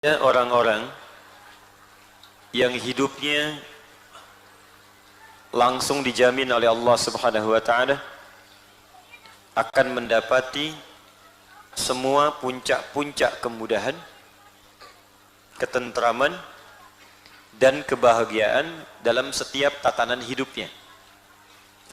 Orang-orang yang hidupnya langsung dijamin oleh Allah Subhanahu wa taala akan mendapati semua puncak-puncak kemudahan, ketentraman dan kebahagiaan dalam setiap tatanan hidupnya,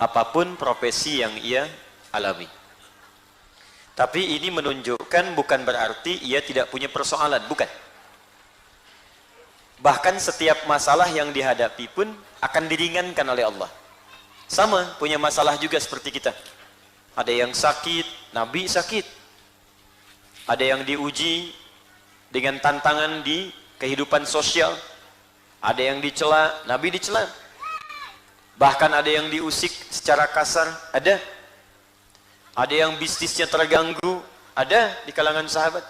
apapun profesi yang ia alami. Tapi ini menunjukkan bukan berarti ia tidak punya persoalan, bukan. Bahkan setiap masalah yang dihadapi pun akan diringankan oleh Allah. Sama, punya masalah juga seperti kita. Ada yang sakit, Nabi sakit. Ada yang diuji dengan tantangan di kehidupan sosial. Ada yang dicela, Nabi dicela. Bahkan ada yang diusik secara kasar, ada. Ada yang bisnisnya terganggu, ada di kalangan sahabat.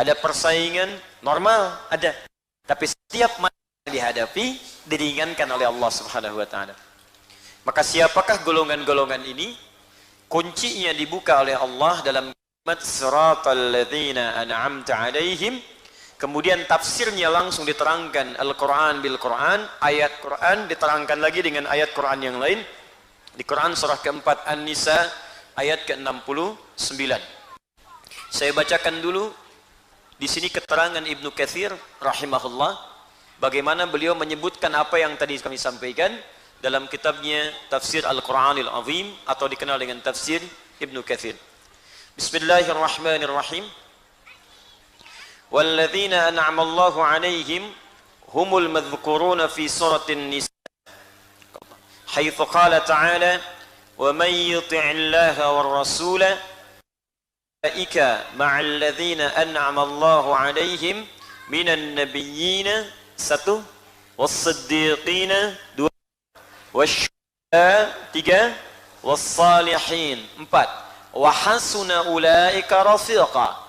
Ada persaingan normal, ada. Tapi setiap masalah yang dihadapi diringankan oleh Allah Subhanahu wa taala. Maka siapakah golongan-golongan ini? Kuncinya dibuka oleh Allah dalam kalimat siratal ladzina an'amta 'alaihim. Kemudian tafsirnya langsung diterangkan Al-Qur'an bil Qur'an, ayat Qur'an diterangkan lagi dengan ayat Qur'an yang lain. Di Qur'an surah keempat An-Nisa ayat ke-69. Saya bacakan dulu di sini keterangan Ibnu Katsir rahimahullah, bagaimana beliau menyebutkan apa yang tadi kami sampaikan dalam kitabnya Tafsir Al-Qur'anil Azim atau dikenal dengan Tafsir Ibnu Katsir. Bismillahirrahmanirrahim. Walladzina an'ama Allahu 'alaihim humul madhkuruna fi suratin Nisa. Haitsu qala ta'ala wa may yuti'illaha war rasula ulaika ma'al ladzina an'ama Allahu 'alaihim minan nabiyyina satu was-siddiqina dua wasyuhada tiga was-salihin empat wa hasuna ulaika rafiqa.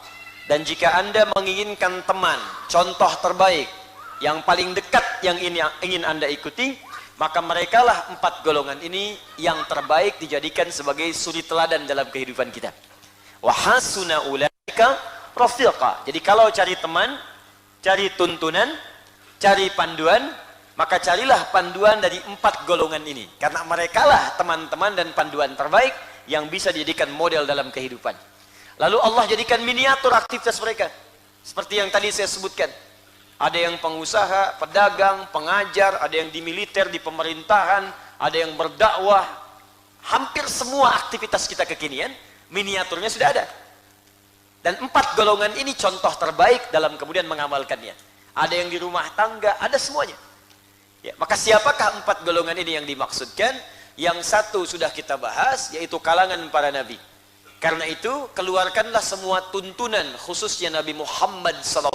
Dan jika Anda menginginkan teman, contoh terbaik yang paling dekat yang ingin Anda ikuti, maka merekalah empat golongan ini yang terbaik dijadikan sebagai suri teladan dalam kehidupan kita. Wa hasuna ulaika rafiqa. Jadi kalau cari teman, cari tuntunan, cari panduan, maka carilah panduan dari empat golongan ini, karena merekalah teman-teman dan panduan terbaik yang bisa dijadikan model dalam kehidupan. Lalu Allah jadikan miniatur aktivitas mereka seperti yang tadi saya sebutkan. Ada yang pengusaha, pedagang, pengajar, ada yang di militer, di pemerintahan, ada yang berdakwah. Hampir semua aktivitas kita kekinian miniaturnya sudah ada. Dan empat golongan ini contoh terbaik dalam kemudian mengamalkannya. Ada yang di rumah tangga, ada semuanya. Ya, maka siapakah empat golongan ini yang dimaksudkan? Yang satu sudah kita bahas, yaitu kalangan para nabi. Karena itu keluarkanlah semua tuntunan, khususnya Nabi Muhammad SAW,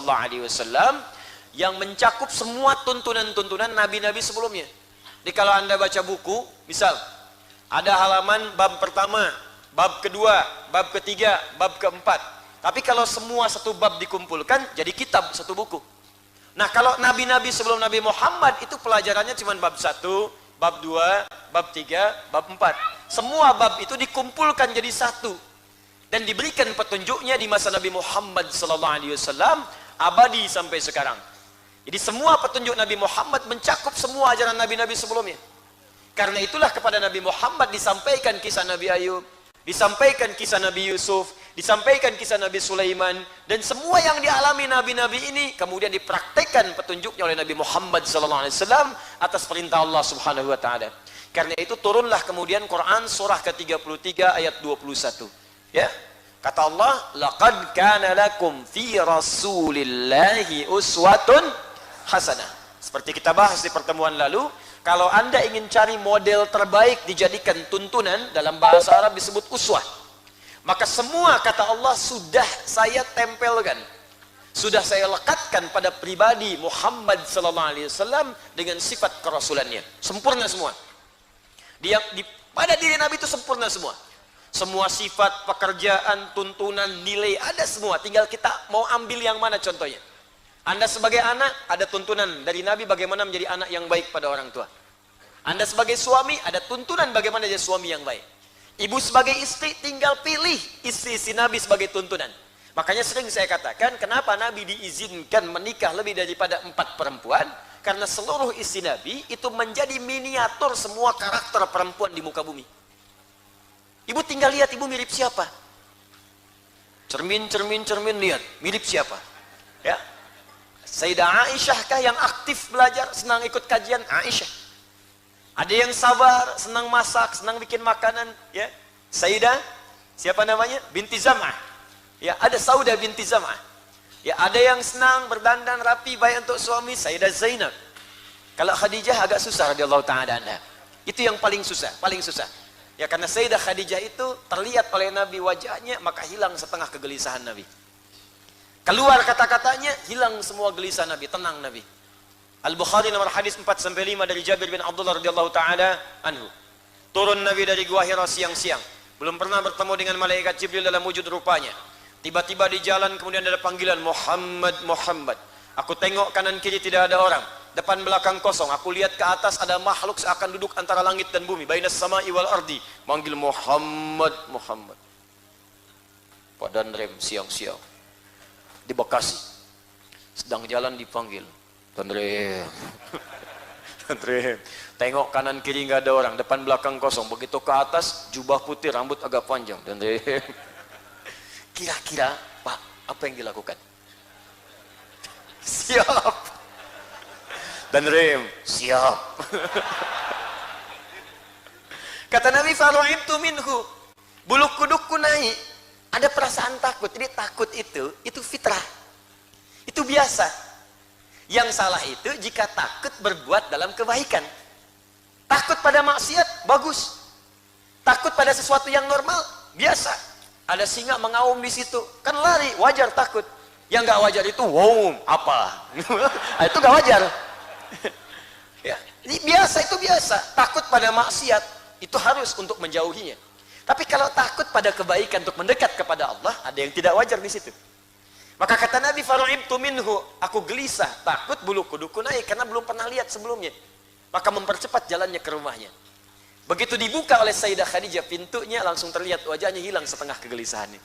yang mencakup semua tuntunan-tuntunan nabi-nabi sebelumnya. Jadi kalau Anda baca buku, misal ada halaman bab pertama, bab kedua, bab ketiga, bab keempat. Tapi kalau semua satu bab dikumpulkan jadi kitab satu buku. Nah, kalau nabi-nabi sebelum Nabi Muhammad itu pelajarannya cuma bab 1, bab 2, bab 3, bab 4. Semua bab itu dikumpulkan jadi satu dan diberikan petunjuknya di masa Nabi Muhammad SAW abadi sampai sekarang. Jadi semua petunjuk Nabi Muhammad mencakup semua ajaran nabi-nabi sebelumnya. Karena itulah kepada Nabi Muhammad disampaikan kisah Nabi Ayub, disampaikan kisah Nabi Yusuf, disampaikan kisah Nabi Sulaiman, dan semua yang dialami nabi-nabi ini kemudian dipraktekkan petunjuknya oleh Nabi Muhammad SAW atas perintah Allah Subhanahu wa taala. Karena itu turunlah kemudian Quran surah ke-33 ayat 21. Ya. Kata Allah, laqad kana lakum fi rasulillahi uswatun hasanah. Seperti kita bahas di pertemuan lalu, kalau Anda ingin cari model terbaik dijadikan tuntunan, dalam bahasa Arab disebut uswah. Maka semua kata Allah sudah saya tempelkan, sudah saya lekatkan pada pribadi Muhammad SAW dengan sifat kerasulannya. Sempurna semua. Pada diri Nabi itu sempurna semua. Semua sifat, pekerjaan, tuntunan, nilai ada semua. Tinggal kita mau ambil yang mana contohnya. Anda sebagai anak ada tuntunan dari Nabi bagaimana menjadi anak yang baik pada orang tua. Anda sebagai suami ada tuntunan bagaimana jadi suami yang baik. Ibu sebagai istri tinggal pilih istri si Nabi sebagai tuntunan. Makanya sering saya katakan, kenapa Nabi diizinkan menikah lebih daripada 4 perempuan? Karena seluruh istri Nabi itu menjadi miniatur semua karakter perempuan di muka bumi. Ibu tinggal lihat ibu mirip siapa. Cermin, lihat mirip siapa. Ya, Sayyidah Aisyah kah yang aktif belajar, senang ikut kajian? Aisyah. Ada yang sabar, senang masak, senang bikin makanan. Ya, Sayyidah, siapa namanya? Binti Zam'ah. Ya, ada Saudah binti Zam'ah. Ya, ada yang senang berdandan rapi baik untuk suami, Sayyidah Zainab. Kalau Khadijah agak susah radhiyallahu ta'ala anha. Itu yang paling susah, Ya, karena Sayyidah Khadijah itu terlihat oleh Nabi wajahnya, maka hilang setengah kegelisahan Nabi. Keluar kata-katanya, hilang semua gelisah Nabi, tenang Nabi. Al-Bukhari nomor hadis 4-5 dari Jabir bin Abdullah radhiyallahu ta'ala anhu. Turun Nabi dari Gua Hira siang-siang. Belum pernah bertemu dengan malaikat Jibril dalam wujud rupanya. Tiba-tiba di jalan kemudian ada panggilan, Muhammad, Muhammad. Aku tengok kanan kiri tidak ada orang. Depan belakang kosong. Aku lihat ke atas ada makhluk seakan duduk antara langit dan bumi. Bainas sama'i wal ardi. Manggil Muhammad, Muhammad. Padan rem siang-siang. Di Bekasi. Sedang jalan dipanggil. Tandrem. Tandrem. Tengok kanan kiri nggak ada orang. Depan belakang kosong. Begitu ke atas, jubah putih, rambut agak panjang. Tandrem. Kira-kira, Pak, apa yang dilakukan? Siap. Dan rem, siap. Kata Nabi, faru'ibtu minhu. Bulu kudukku naik. Ada perasaan takut. Jadi takut itu fitrah. Itu biasa. Yang salah itu jika takut berbuat dalam kebaikan. Takut pada maksiat, bagus. Takut pada sesuatu yang normal, biasa. Ada singa mengaum di situ, kan lari, wajar takut. Yang nggak wajar itu, wow, apa? Itu nggak wajar. Ya, ini biasa, itu biasa. Takut pada maksiat itu harus untuk menjauhinya. Tapi kalau takut pada kebaikan untuk mendekat kepada Allah, ada yang tidak wajar di situ. Maka kata Nabi, faru'ibtu minhu, aku gelisah, takut bulu kuduku naik karena belum pernah lihat sebelumnya. Maka mempercepat jalannya ke rumahnya. Begitu dibuka oleh Sayyidah Khadijah pintunya, langsung terlihat wajahnya hilang setengah kegelisahannya.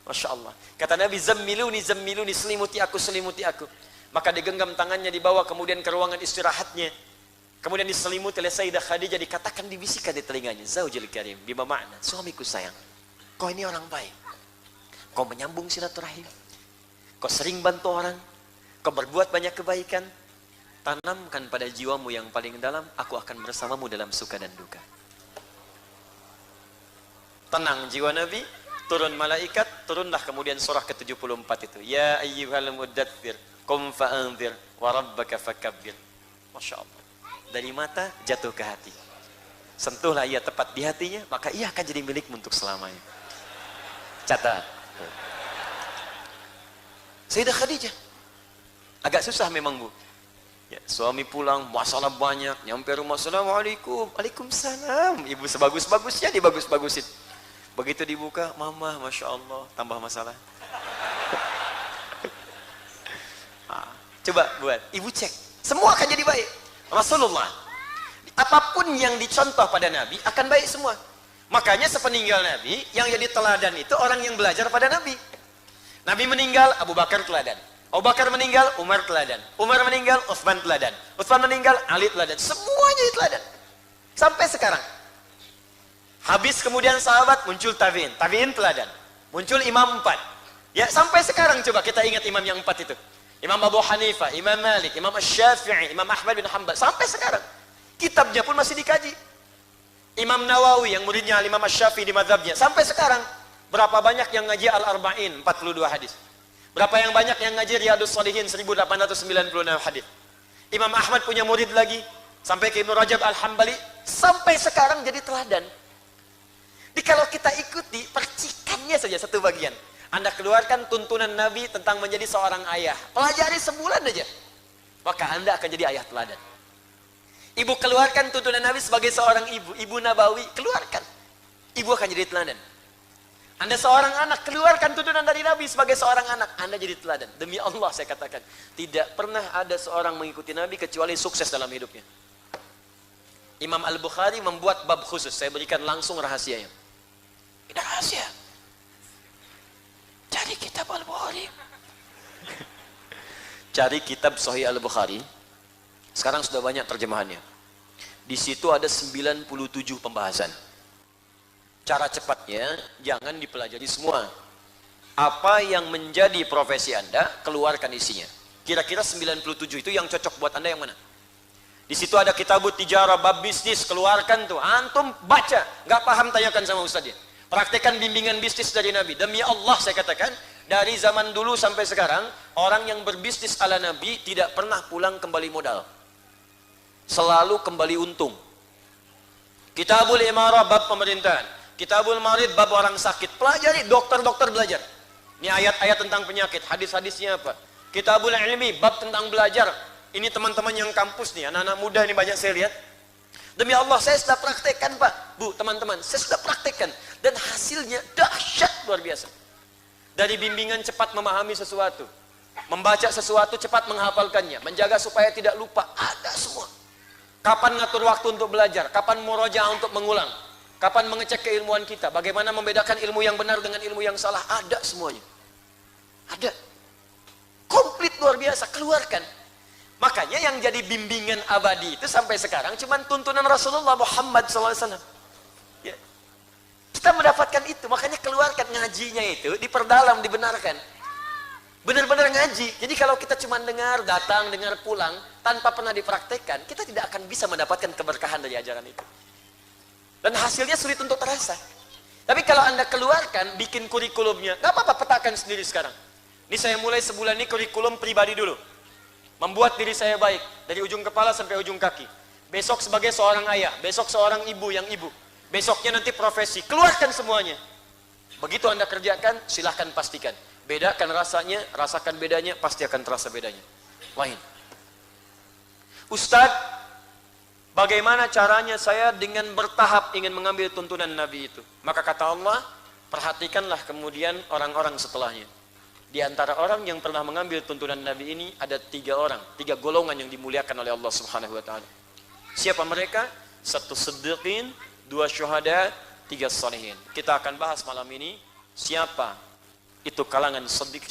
Masya Allah. Kata Nabi, zammiluni, zammiluni, selimuti aku, selimuti aku. Maka digenggam tangannya, dibawa kemudian ke ruangan istirahatnya. Kemudian diselimuti oleh Sayyidah Khadijah, dikatakan, dibisikkan di telinganya, Zaujil Karim, bima ma'na, suamiku sayang, kau ini orang baik. Kau menyambung silaturahim. Kau sering bantu orang. Kau berbuat banyak kebaikan. Tanamkan pada jiwamu yang paling dalam, aku akan bersamamu dalam suka dan duka. Tenang jiwa Nabi, turun malaikat, turunlah kemudian surah ke-74 itu. Ya ayyuhal muddaththir, qum fa'anzir, wa rabbaka fakabbir. Masya Allah. Dari mata jatuh ke hati. Sentuhlah ia tepat di hatinya, maka ia akan jadi milikmu untuk selamanya. Catat. Sayyidah Khadijah. Agak susah memang, Bu. Ya, suami pulang, masalah banyak, nyampe rumah, assalamualaikum, waalaikumsalam. Ibu sebagus-bagusnya dibagus-bagusin. Begitu dibuka, mama, masya Allah, tambah masalah. Coba buat, ibu cek, semua akan jadi baik. Rasulullah, apapun yang dicontoh pada Nabi akan baik semua. Makanya sepeninggal Nabi, yang jadi teladan itu orang yang belajar pada Nabi. Nabi meninggal, Abu Bakar teladan. Abu Bakar meninggal, Umar teladan. Umar meninggal, Utsman teladan. Utsman meninggal, Ali teladan. Semuanya teladan. Sampai sekarang. Habis kemudian sahabat, muncul tabi'in. Tabi'in teladan. Muncul imam 4. Ya, sampai sekarang coba kita ingat imam yang 4 itu. Imam Abu Hanifah, Imam Malik, Imam Asy-Syafi'i, Imam Ahmad bin Hanbal. Sampai sekarang. Kitabnya pun masih dikaji. Imam Nawawi yang muridnya Imam Asy-Syafi'i di mazhabnya. Sampai sekarang. Berapa banyak yang ngaji Al-Arba'in, 42 hadis. Berapa yang banyak yang ngaji Riyadhus Shalihin 1896 hadis. Imam Ahmad punya murid lagi sampai ke Ibnu Rajab Al-Hambali, sampai sekarang jadi teladan. Jadi kalau kita ikuti percikannya saja satu bagian. Anda keluarkan tuntunan Nabi tentang menjadi seorang ayah. Pelajari sebulan aja. Maka Anda akan jadi ayah teladan. Ibu keluarkan tuntunan Nabi sebagai seorang ibu, ibu Nabawi, keluarkan. Ibu akan jadi teladan. Anda seorang anak, keluarkan tuntunan dari Nabi sebagai seorang anak, Anda jadi teladan. Demi Allah saya katakan, tidak pernah ada seorang mengikuti Nabi kecuali sukses dalam hidupnya. Imam Al-Bukhari membuat bab khusus, saya berikan langsung rahasianya. Ini rahasia. Jadi kita kitab Al-Bukhari. Cari kitab Sahih Al-Bukhari. Sekarang sudah banyak terjemahannya. Di situ ada 97 pembahasan. Cara cepatnya, jangan dipelajari semua. Apa yang menjadi profesi Anda, keluarkan isinya. Kira-kira 97 itu yang cocok buat Anda yang mana? Di situ ada kitabut tijarah, bab bisnis, keluarkan tuh. Antum baca, nggak paham tanyakan sama ustadznya. Praktekkan bimbingan bisnis dari Nabi. Demi Allah saya katakan, dari zaman dulu sampai sekarang, orang yang berbisnis ala Nabi tidak pernah pulang kembali modal. Selalu kembali untung. Kitabul Imarah bab pemerintahan. Kitabul Marid bab orang sakit. Pelajari, dokter-dokter belajar. Ini ayat-ayat tentang penyakit, hadis-hadisnya apa. Kitabul Ilmi bab tentang belajar. Ini teman-teman yang kampus nih, anak-anak muda ini banyak saya lihat. Demi Allah saya sudah praktekkan Pak, Bu, teman-teman, saya sudah praktekkan. Dan hasilnya dahsyat luar biasa. Dari bimbingan cepat memahami sesuatu, membaca sesuatu cepat menghafalkannya, menjaga supaya tidak lupa, ada semua. Kapan ngatur waktu untuk belajar, kapan murojaah untuk mengulang, kapan mengecek keilmuan kita, bagaimana membedakan ilmu yang benar dengan ilmu yang salah, ada semuanya. Ada. Komplit luar biasa, keluarkan. Makanya yang jadi bimbingan abadi itu sampai sekarang cuman tuntunan Rasulullah Muhammad SAW. Ya. Kita mendapatkan itu, makanya keluarkan ngajinya itu, diperdalam, dibenarkan. Benar-benar ngaji. Jadi kalau kita cuma dengar, datang, dengar, pulang, tanpa pernah dipraktekkan, kita tidak akan bisa mendapatkan keberkahan dari ajaran itu. Dan hasilnya sulit untuk terasa. Tapi kalau Anda keluarkan, bikin kurikulumnya, nggak apa-apa, petakan sendiri sekarang. Ini saya mulai sebulan ini kurikulum pribadi dulu. Membuat diri saya baik, dari ujung kepala sampai ujung kaki. Besok sebagai seorang ayah, besok seorang ibu yang ibu. Besoknya nanti profesi, keluarkan semuanya. Begitu Anda kerjakan, silahkan pastikan. Bedakan rasanya, rasakan bedanya, pasti akan terasa bedanya. Lain. Ustadz, bagaimana caranya saya dengan bertahap ingin mengambil tuntunan Nabi itu? Maka kata Allah, perhatikanlah kemudian orang-orang setelahnya. Di antara orang yang pernah mengambil tuntunan Nabi ini ada 3 orang, 3 golongan yang dimuliakan oleh Allah Subhanahu wa taala. Siapa mereka? 1 siddiqin, 2 syuhada, 3 sholihin. Kita akan bahas malam ini siapa itu kalangan siddiq